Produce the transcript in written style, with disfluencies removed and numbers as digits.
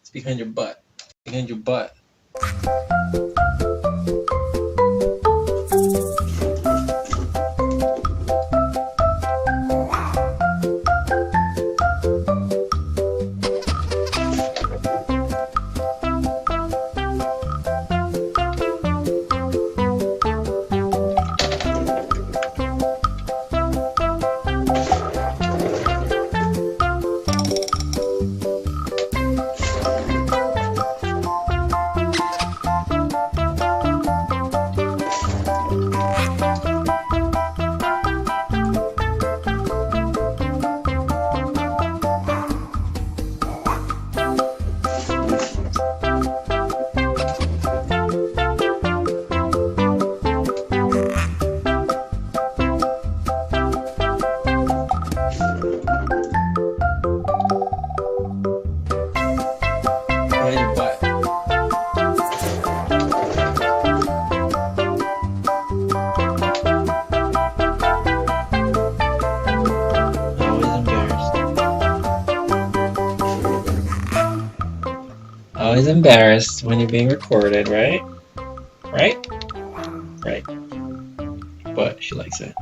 It's behind your butt. Behind your butt. Always embarrassed when you're being recorded, right? Right? Right. But she likes it.